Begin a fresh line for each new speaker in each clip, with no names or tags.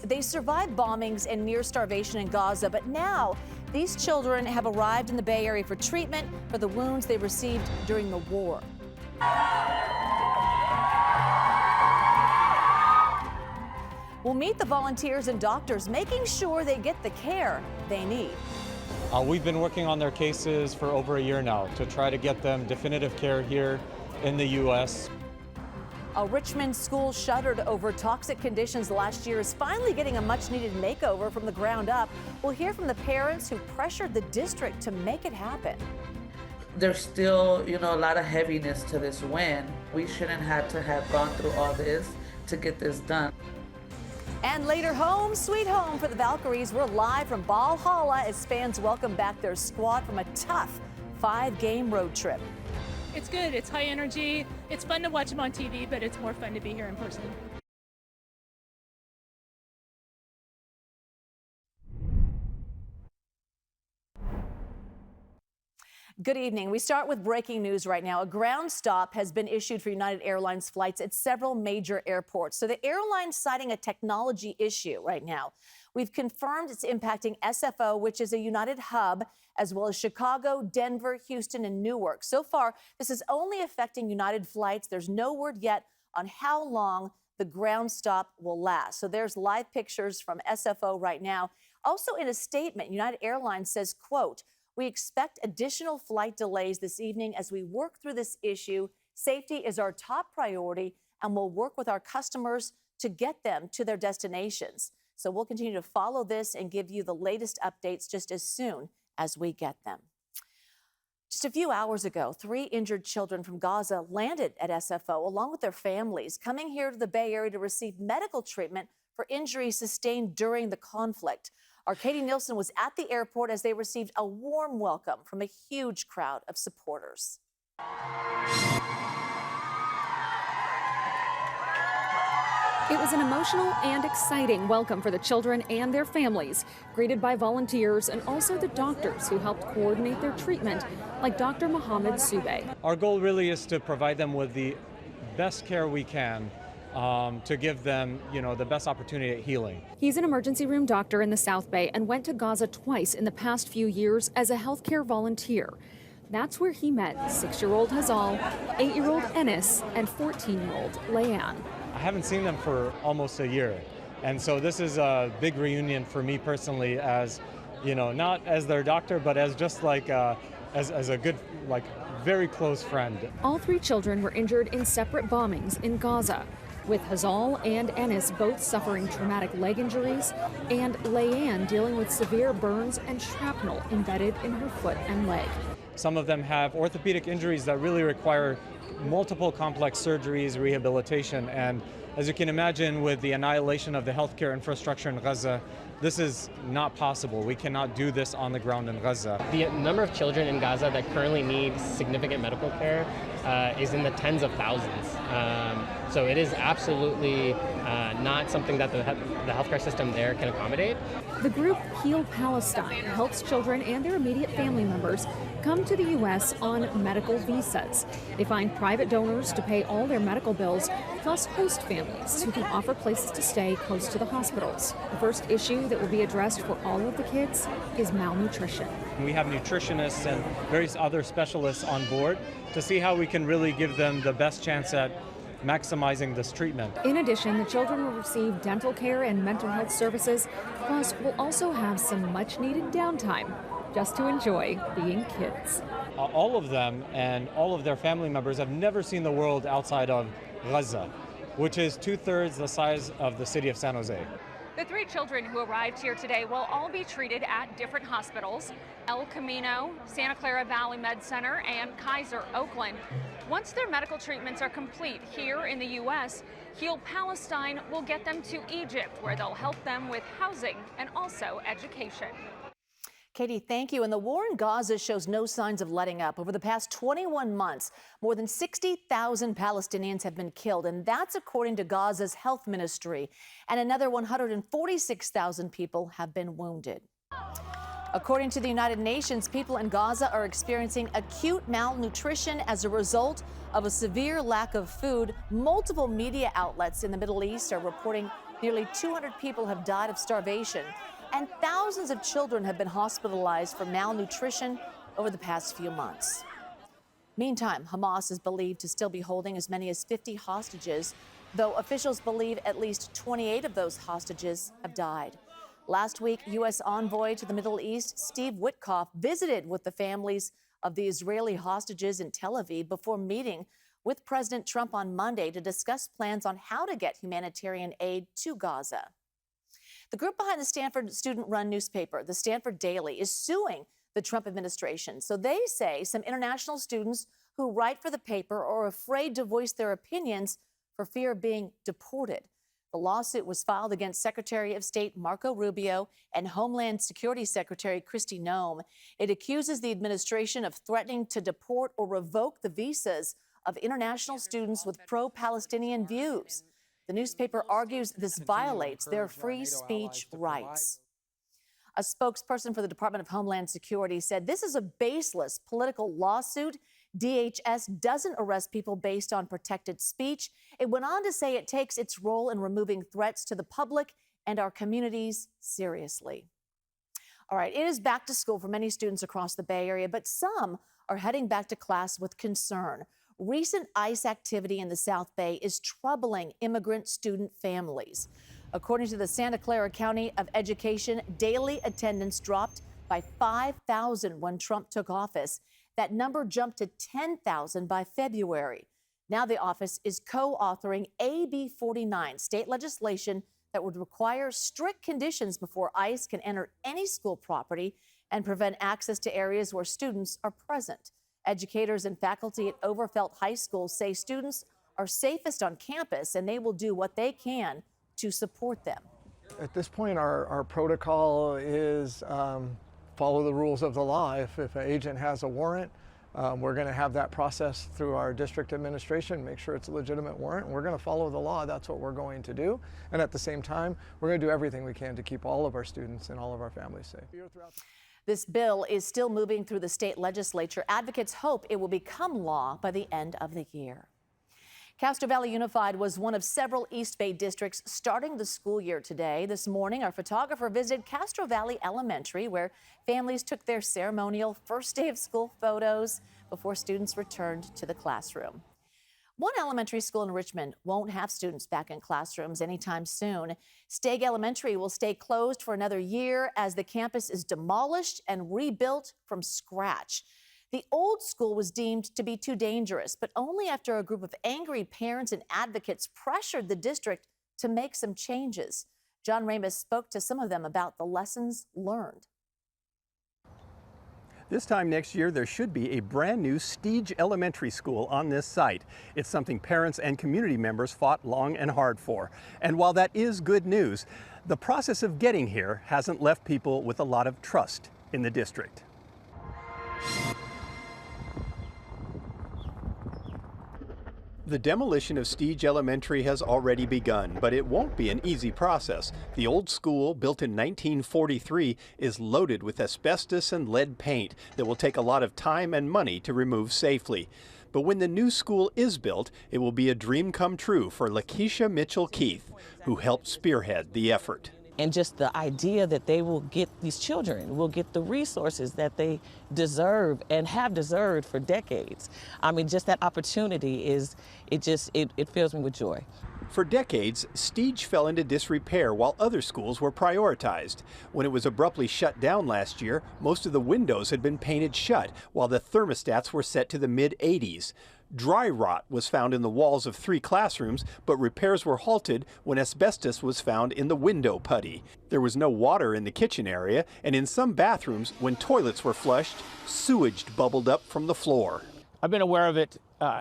They survived bombings and near starvation in Gaza, but now these children have arrived in the Bay Area for treatment for the wounds they received during the war. We'll meet the volunteers and doctors making sure they get the care they need.
We've been working on their cases for over a year now to try to get them definitive care here in the U.S.
A Richmond school shuttered over toxic conditions last year is finally getting a much-needed makeover from the ground up. We'll hear from the parents who pressured the district to make it happen.
There's still, a lot of heaviness to this win. We shouldn't have to have gone through all this to get this done.
And later, home sweet home for the Valkyries. We're live from Valhalla as fans welcome back their squad from a tough 5-game road trip.
It's good. It's high energy. It's fun to watch them on TV, but it's more fun to be here in person.
Good evening. We start with breaking news right now. A ground stop has been issued for United Airlines flights at several major airports. So the airline's citing a technology issue right now. We've confirmed it's impacting SFO, which is a United hub, as well as Chicago, Denver, Houston, and Newark. So far, this is only affecting United flights. There's no word yet on how long the ground stop will last. So there's live pictures from SFO right now. Also in a statement, United Airlines says, quote, "We expect additional flight delays this evening as we work through this issue. Safety is our top priority, and we'll work with our customers to get them to their destinations." So we'll continue to follow this and give you the latest updates just as soon as we get them. Just a few hours ago, 3 injured children from Gaza landed at SFO along with their families, coming here to the Bay Area to receive medical treatment for injuries sustained during the conflict. Our Katie Nielsen was at the airport as they received a warm welcome from a huge crowd of supporters.
It was an emotional and exciting welcome for the children and their families, greeted by volunteers and also the doctors who helped coordinate their treatment, like Dr. Mohammed Soubey.
Our goal really is to provide them with the best care we can to give them, the best opportunity at healing.
He's an emergency room doctor in the South Bay and went to Gaza twice in the past few years as a healthcare volunteer. That's where he met 6-year-old Hazal, 8-year-old Enis, and 14-year-old Leanne.
I haven't seen them for almost a year. And so this is a big reunion for me personally as, not as their doctor, but as just like, as a good, very close friend.
All 3 children were injured in separate bombings in Gaza, with Hazal and Enis both suffering traumatic leg injuries, and Leanne dealing with severe burns and shrapnel embedded in her foot and leg.
Some of them have orthopedic injuries that really require multiple complex surgeries, rehabilitation, and as you can imagine, with the annihilation of the healthcare infrastructure in Gaza, this is not possible. We cannot do this on the ground in Gaza.
The number of children in Gaza that currently need significant medical care is in the tens of thousands. So it is absolutely not something that the healthcare system there can accommodate.
The group Heal Palestine helps children and their immediate family members come to the U.S. on medical visas. They find private donors to pay all their medical bills, plus host families who can offer places to stay close to the hospitals. The first issue that will be addressed for all of the kids is malnutrition.
We have nutritionists and various other specialists on board to see how we can really give them the best chance at maximizing this treatment.
In addition, the children will receive dental care and mental health services, plus will also have some much-needed downtime just to enjoy being kids.
All of them and all of their family members have never seen the world outside of Gaza, which is 2/3 the size of the city of San Jose.
The 3 children who arrived here today will all be treated at different hospitals: El Camino, Santa Clara Valley Med Center, and Kaiser Oakland. Once their medical treatments are complete here in the U.S., Heal Palestine will get them to Egypt, where they'll help them with housing and also education.
Katie, thank you. And the war in Gaza shows no signs of letting up. Over the past 21 months, more than 60,000 Palestinians have been killed, and that's according to Gaza's health ministry. And another 146,000 people have been wounded. According to the United Nations, people in Gaza are experiencing acute malnutrition as a result of a severe lack of food. Multiple media outlets in the Middle East are reporting Nearly 200 people have died of starvation, and thousands of children have been hospitalized for malnutrition over the past few months. Meantime, Hamas is believed to still be holding as many as 50 hostages, though officials believe at least 28 of those hostages have died. Last week, U.S. envoy to the Middle East, Steve Witkoff, visited with the families of the Israeli hostages in Tel Aviv before meeting with President Trump on Monday to discuss plans on how to get humanitarian aid to Gaza. The group behind the Stanford student-run newspaper, the Stanford Daily, is suing the Trump administration. So they say some international students who write for the paper are afraid to voice their opinions for fear of being deported. The lawsuit was filed against Secretary of State Marco Rubio and Homeland Security Secretary Kristi Noem. It accuses the administration of threatening to deport or revoke the visas of international students with pro-Palestinian views. The newspaper argues this violates their free speech rights. A spokesperson for the Department of Homeland Security said this is a baseless political lawsuit. DHS doesn't arrest people based on protected speech. It went on to say it takes its role in removing threats to the public and our communities seriously. All right, it is back to school for many students across the Bay Area, but some are heading back to class with concern. Recent ICE activity in the South Bay is troubling immigrant student families. According to the Santa Clara County of Education, daily attendance dropped by 5,000 when Trump took office. That number jumped to 10,000 by February. Now the office is co-authoring AB 49, state legislation that would require strict conditions before ICE can enter any school property and prevent access to areas where students are present. Educators and faculty at Overfelt High School say students are safest on campus and they will do what they can to support them.
At this point, our protocol is follow the rules of the law. If an agent has a warrant, we're going to have that process through our district administration, make sure it's a legitimate warrant. We're going to follow the law. That's what we're going to do. And at the same time, we're going to do everything we can to keep all of our students and all of our families safe.
This bill is still moving through the state legislature. Advocates hope it will become law by the end of the year. Castro Valley Unified was one of several East Bay districts starting the school year today. This morning, our photographer visited Castro Valley Elementary, where families took their ceremonial first day of school photos before students returned to the classroom. One elementary school in Richmond won't have students back in classrooms anytime soon. Stagg Elementary will stay closed for another year as the campus is demolished and rebuilt from scratch. The old school was deemed to be too dangerous, but only after a group of angry parents and advocates pressured the district to make some changes. John Ramus spoke to some of them about the lessons learned.
This time next year, there should be a brand new Stagg Elementary School on this site. It's something parents and community members fought long and hard for. And while that is good news, the process of getting here hasn't left people with a lot of trust in the district. The demolition of Stagg Elementary has already begun, but it won't be an easy process. The old school, built in 1943, is loaded with asbestos and lead paint that will take a lot of time and money to remove safely. But when the new school is built, it will be a dream come true for Lakeisha Mitchell-Keith, who helped spearhead the effort.
And just the idea that they will get, these children will get the resources that they deserve and have deserved for decades. I mean, just that opportunity is, it fills me with joy.
For decades, Stagg fell into disrepair while other schools were prioritized. When it was abruptly shut down last year, most of the windows had been painted shut, while the thermostats were set to the mid-80s. Dry rot was found in the walls of 3 classrooms, but repairs were halted when asbestos was found in the window putty. There was no water in the kitchen area, and in some bathrooms, when toilets were flushed, sewage bubbled up from the floor.
I've been aware of it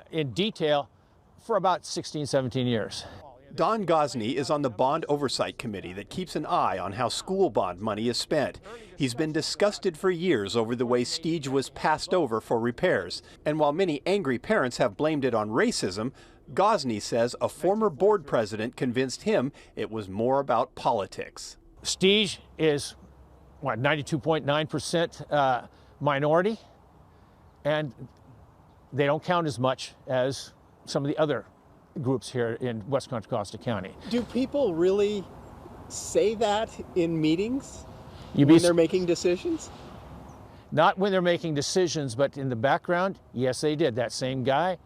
in detail for about 16, 17 years.
Don Gosney is on the Bond Oversight Committee that keeps an eye on how school bond money is spent. He's been disgusted for years over the way Stagg was passed over for repairs. And while many angry parents have blamed it on racism, Gosney says a former board president convinced him it was more about politics.
Stagg is, 92.9% minority, and they don't count as much as some of the other groups here in West Contra Costa County.
Do people really say that in meetings
when
they're making decisions?
Not when they're making decisions, but in the background, yes, they did. That same guy,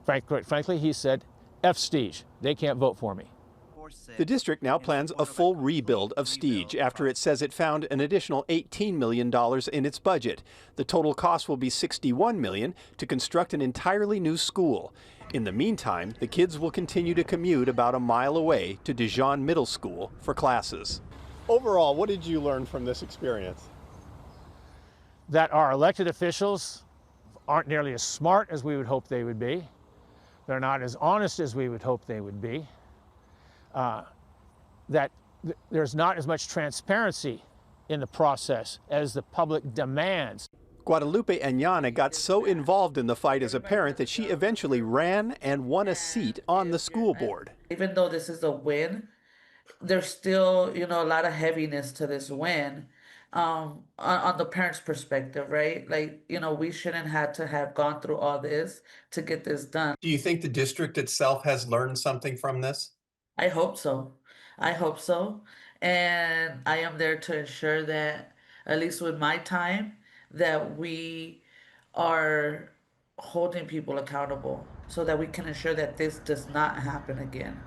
frankly, he said, F Stige, they can't vote for me.
The district now plans a full rebuild of Stige after it says it found an additional $18 million in its budget. The total cost will be $61 million to construct an entirely new school. In the meantime, the kids will continue to commute about a mile away to Dijon Middle School for classes. Overall, what did you learn from this experience?
That our elected officials aren't nearly as smart as we would hope they would be. They're not as honest as we would hope they would be. There's not as much transparency in the process as the public demands.
Guadalupe Añana got so involved in the fight as a parent that she eventually ran and won a seat on the school board.
Even though this is a win, there's still, a lot of heaviness to this win. On the parents' perspective, right? Like, we shouldn't have to have gone through all this to get this done.
Do you think the district itself has learned something from this?
I hope so. I hope so. And I am there to ensure that, at least with my time, that we are holding people accountable so that we can ensure that this does not happen again.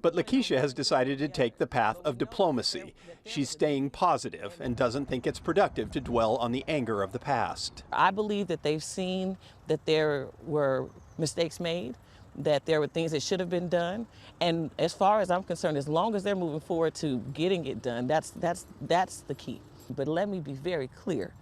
But Lakeisha has decided to take the path of diplomacy. She's staying positive and doesn't think it's productive to dwell on the anger of the past.
I believe that they've seen that there were mistakes made, that there were things that should have been done. And as far as I'm concerned, as long as they're moving forward to getting it done, that's the key. But let me be very clear.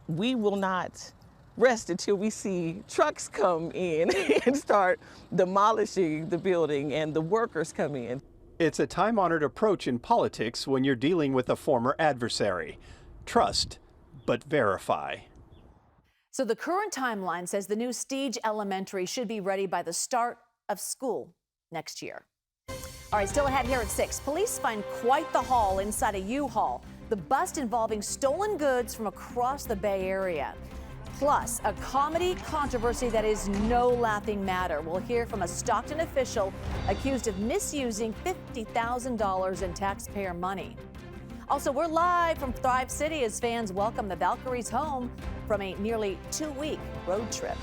We will not rest until we see trucks come in and start demolishing the building and the workers come in.
It's a time-honored approach in politics when you're dealing with a former adversary. Trust, but verify.
So the current timeline says the new Stige Elementary should be ready by the start of school next year. All right, still ahead here at 6. Police find quite the haul inside a U-Haul. The bust involving stolen goods from across the Bay Area. Plus, a comedy controversy that is no laughing matter. We'll hear from a Stockton official accused of misusing $50,000 in taxpayer money. Also, we're live from Thrive City as fans welcome the Valkyries home from a nearly 2-week road trip.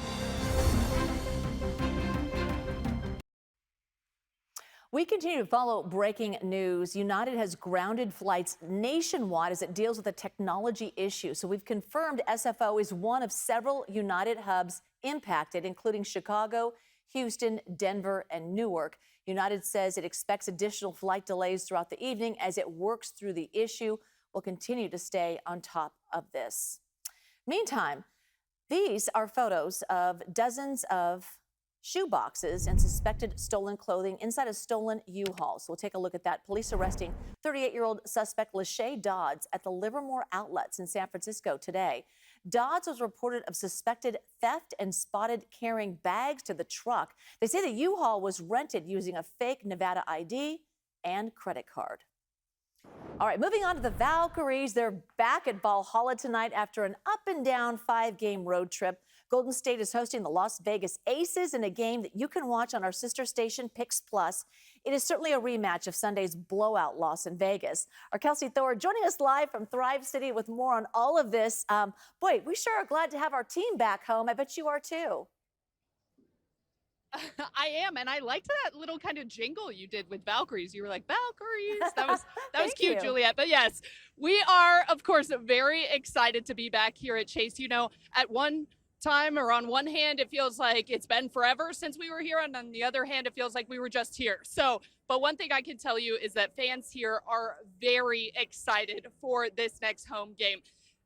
We continue to follow breaking news. United has grounded flights nationwide as it deals with a technology issue. So we've confirmed SFO is one of several United hubs impacted, including Chicago, Houston, Denver, and Newark. United says it expects additional flight delays throughout the evening as it works through the issue. We'll continue to stay on top of this. Meantime, these are photos of dozens of shoe boxes and suspected stolen clothing inside a stolen U-Haul. So we'll take a look at that. Police arresting 38-year-old suspect Lachey Dodds at the Livermore Outlets in San Francisco today. Dodds was reported of suspected theft and spotted carrying bags to the truck. They say the U-Haul was rented using a fake Nevada ID and credit card. All right, moving on to the Valkyries. They're back at Valhalla tonight after an up-and-down 5-game road trip. Golden State is hosting the Las Vegas Aces in a game that you can watch on our sister station, Pix Plus. It is certainly a rematch of Sunday's blowout loss in Vegas. Our Kelsey Thor joining us live from Thrive City with more on all of this. Boy, we sure are glad to have our team back home. I bet you are too.
I am, and I liked that little kind of jingle you did with Valkyries. You were like, Valkyries. That was cute, Juliet. But yes, we are, of course, very excited to be back here at Chase. You know, at one time, or on one hand, it feels like it's been forever since we were here, and on the other hand, it feels like we were just here. So, but one thing I can tell you is that fans here are very excited for this next home game.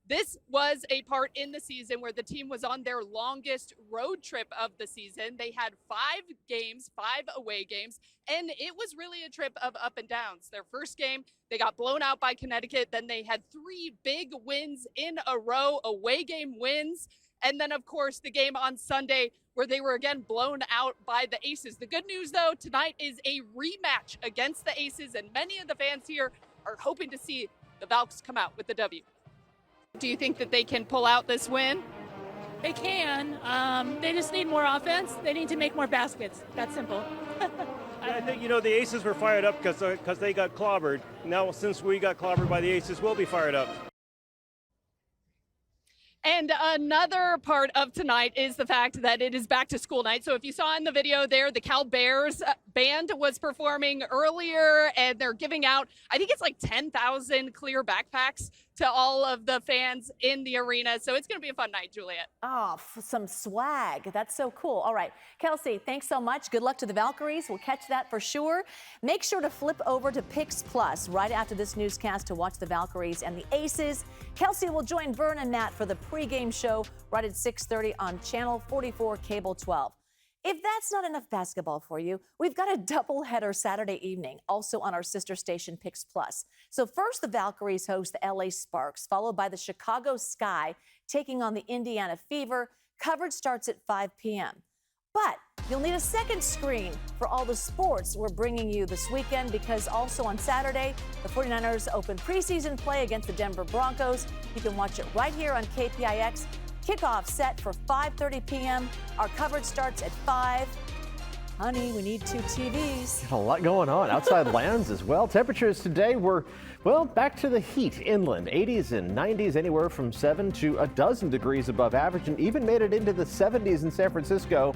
This was a part in the season where the team was on their longest road trip of the season. They had 5 games, 5 away games, and it was really a trip of up and downs. Their first game, they got blown out by Connecticut. Then they had 3 big wins in a row, away game wins. And then, of course, the game on Sunday where they were again blown out by the Aces. The good news, though, tonight is a rematch against the Aces, and many of the fans here are hoping to see the Valks come out with the W. Do you think that they can pull out this win?
They can. They just need more offense. They need to make more baskets. That's simple.
I think, the Aces were fired up because they got clobbered. Now, since we got clobbered by the Aces, we'll be fired up.
And another part of tonight is the fact that it is back to school night. So if you saw in the video there, the Cal Bears band was performing earlier, and they're giving out, I think it's like 10,000 clear backpacks to all of the fans in the arena. So it's going to be a fun night, Juliet.
Oh, some swag. That's so cool. All right. Kelsey, thanks so much. Good luck to the Valkyries. We'll catch that for sure. Make sure to flip over to Pix Plus right after this newscast to watch the Valkyries and the Aces. Kelsey will join Vern and Matt for the pregame show right at 6:30 on Channel 44, Cable 12. If that's not enough basketball for you, we've got a doubleheader Saturday evening, also on our sister station, Pix Plus. So first, the Valkyries host the LA Sparks, followed by the Chicago Sky taking on the Indiana Fever. Coverage starts at 5 p.m. But you'll need a second screen for all the sports we're bringing you this weekend, because also on Saturday, the 49ers open preseason play against the Denver Broncos. You can watch it right here on KPIX. Kickoff set for 5:30 p.m. Our coverage starts at 5. Honey, we need 2 TVs.
A lot going on. Outside lands as well. Temperatures today were, well, back to the heat inland. 80s and 90s, anywhere from 7 to a dozen degrees above average, and even made it into the 70s in San Francisco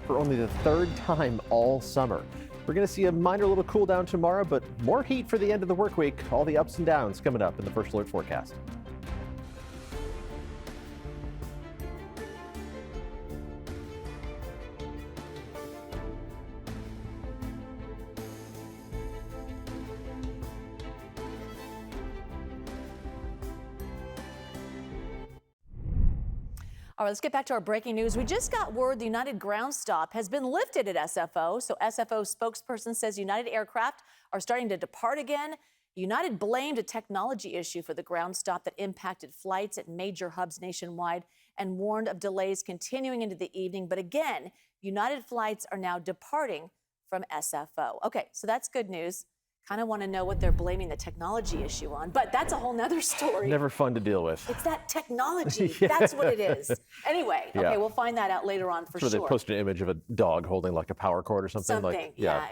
for only the 3rd time all summer. We're going to see a minor little cool down tomorrow, but more heat for the end of the work week. All the ups and downs coming up in the First Alert forecast.
All right, let's get back to our breaking news. We just got word the United ground stop has been lifted at SFO. So SFO spokesperson says United aircraft are starting to depart again. United blamed a technology issue for the ground stop that impacted flights at major hubs nationwide and warned of delays continuing into the evening. But again, United flights are now departing from SFO. Okay, so that's good news. Kind of want to know what they're blaming the technology issue on, but that's a whole nother story.
Never fun to deal with.
It's that technology. That's what it is. Anyway, okay, we'll find that out later on for sure.
They posted an image of a dog holding like a power cord or something.
Something, yeah.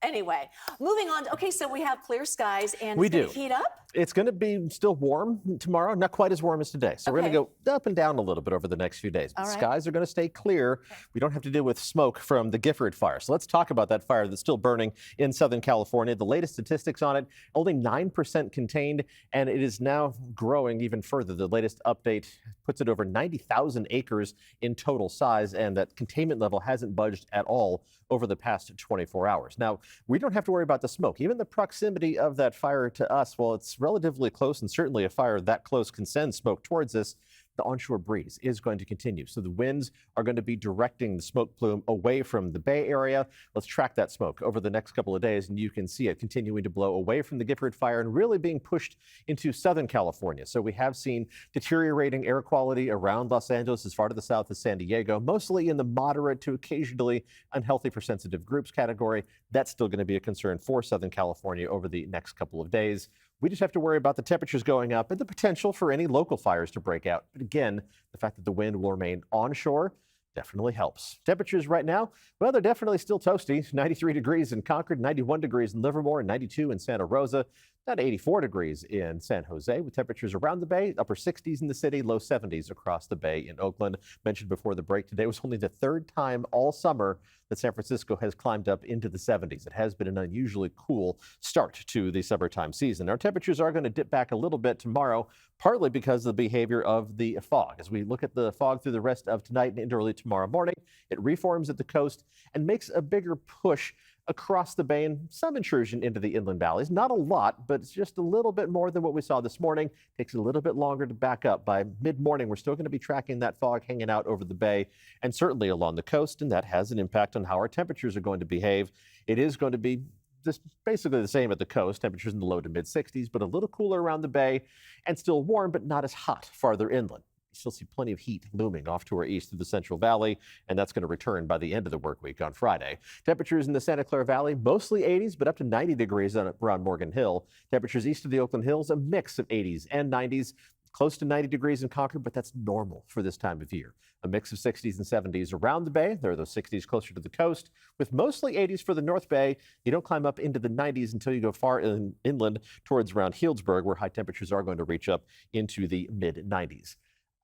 Anyway, moving on. Okay, so we have clear skies, and
we
it's
do.
going to heat up?
It's going to be still warm tomorrow, not quite as warm as today. So we're going to go up and down a little bit over the next few days. But skies are going to stay clear. We don't have to deal with smoke from the Gifford fire. So let's talk about that fire that's still burning in Southern California. The latest statistics on it, only 9% contained, and it is now growing even further. The latest update puts it over 90,000 acres in total size, and that containment level hasn't budged at all over the past 24 hours. Now, we don't have to worry about the smoke. Even the proximity of that fire to us, well, it's relatively close, and certainly a fire that close can send smoke towards us. The onshore breeze is going to continue. So the winds are going to be directing the smoke plume away from the Bay Area. Let's track that smoke over the next couple of days, and you can see it continuing to blow away from the Gifford fire and really being pushed into Southern California. So we have seen deteriorating air quality around Los Angeles as far to the south as San Diego, mostly in the moderate to occasionally unhealthy for sensitive groups category. That's still going to be a concern for Southern California over the next couple of days. We just have to worry about the temperatures going up and the potential for any local fires to break out. But again, the fact that the wind will remain onshore definitely helps. Temperatures right now, well, they're definitely still toasty. 93 degrees in Concord, 91 degrees in Livermore, and 92 in Santa Rosa. Down to 84 degrees in San Jose, with temperatures around the Bay, upper 60s in the city, low 70s across the Bay in Oakland. Mentioned before the break, today was only the 3rd time all summer that San Francisco has climbed up into the 70s. It has been an unusually cool start to the summertime season. Our temperatures are going to dip back a little bit tomorrow, partly because of the behavior of the fog. As we look at the fog through the rest of tonight and into early tomorrow morning, it reforms at the coast and makes a bigger push across the Bay and some intrusion into the inland valleys. Not a lot, but it's just a little bit more than what we saw this morning. Takes a little bit longer to back up. By mid-morning, we're still going to be tracking that fog hanging out over the Bay and certainly along the coast, and that has an impact on how our temperatures are going to behave. It is going to be just basically the same at the coast, temperatures in the low to mid 60s, but a little cooler around the Bay and still warm, but not as hot farther inland. Still see plenty of heat looming off to our east through the Central Valley, and that's going to return by the end of the work week on Friday. Temperatures in the Santa Clara Valley, mostly 80s, but up to 90 degrees around Morgan Hill. Temperatures east of the Oakland Hills, a mix of 80s and 90s. Close to 90 degrees in Concord, but that's normal for this time of year. A mix of 60s and 70s around the bay. There are those 60s closer to the coast, with mostly 80s for the North Bay. You don't climb up into the 90s until you go far inland towards around Healdsburg, where high temperatures are going to reach up into the mid-90s.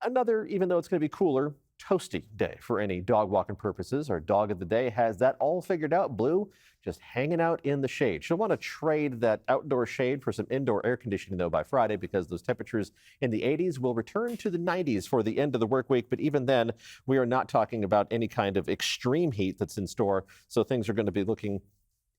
Another, even though it's going to be cooler, toasty day for any dog walking purposes. Our dog of the day has that all figured out. Blue, just hanging out in the shade. She'll want to trade that outdoor shade for some indoor air conditioning, though, by Friday, because those temperatures in the 80s will return to the 90s for the end of the work week. But even then, we are not talking about any kind of extreme heat that's in store. So things are going to be looking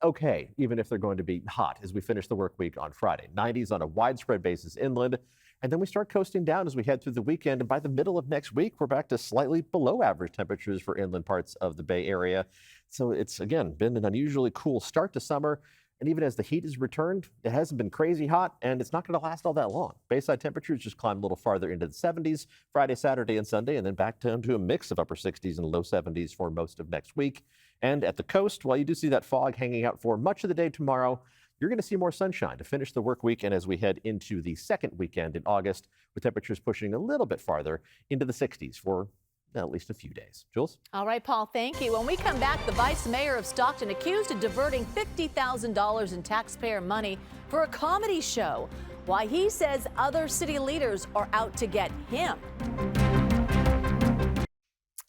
okay, even if they're going to be hot as we finish the work week on Friday. 90s on a widespread basis inland. And then we start coasting down as we head through the weekend. And by the middle of next week, we're back to slightly below average temperatures for inland parts of the Bay Area. So it's, again, been an unusually cool start to summer. And even as the heat has returned, it hasn't been crazy hot, and it's not going to last all that long. Bayside temperatures just climb a little farther into the 70s Friday, Saturday, and Sunday, and then back down to a mix of upper 60s and low 70s for most of next week. And at the coast, while you do see that fog hanging out for much of the day tomorrow, you're going to see more sunshine to finish the work week and as we head into the second weekend in August, with temperatures pushing a little bit farther into the 60s for at least a few days. Jules?
All right, Paul, thank you. When we come back, the vice mayor of Stockton accused of diverting $50,000 in taxpayer money for a comedy show. Why he says other city leaders are out to get him.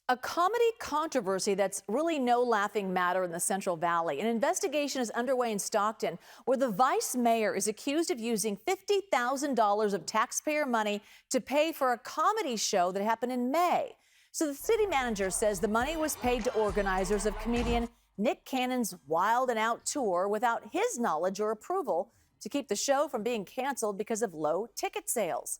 A comedy controversy that's really no laughing matter in the Central Valley. An investigation is underway in Stockton where the vice mayor is accused of using $50,000 of taxpayer money to pay for a comedy show that happened in May. So the city manager says the money was paid to organizers of comedian Nick Cannon's Wild and Out tour without his knowledge or approval to keep the show from being canceled because of low ticket sales.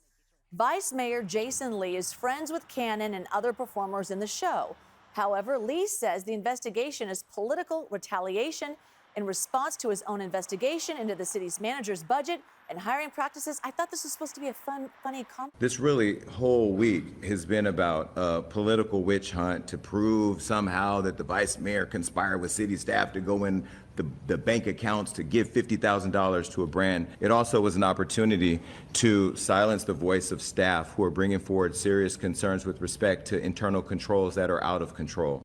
Vice Mayor Jason Lee is friends with Cannon and other performers in the show. However, Lee says the investigation is political retaliation in response to his own investigation into the city's manager's budget and hiring practices. I thought this was supposed to be a funny comedy.
This really whole week has been about a political witch hunt to prove somehow that the vice mayor conspired with city staff to go in the bank accounts to give $50,000 to a brand. It also was an opportunity to silence the voice of staff who are bringing forward serious concerns with respect to internal controls that are out of control.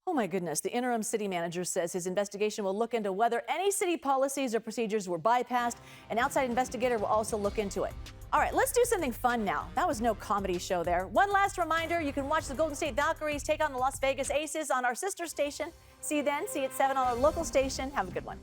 Oh my goodness, the interim city manager says his investigation will look into whether any city policies or procedures were bypassed. An outside investigator will also look into it. All right, let's do something fun now. That was no comedy show there. One last reminder, you can watch the Golden State Valkyries take on the Las Vegas Aces on our sister station. See you then, see you at 7 on our local station. Have a good one.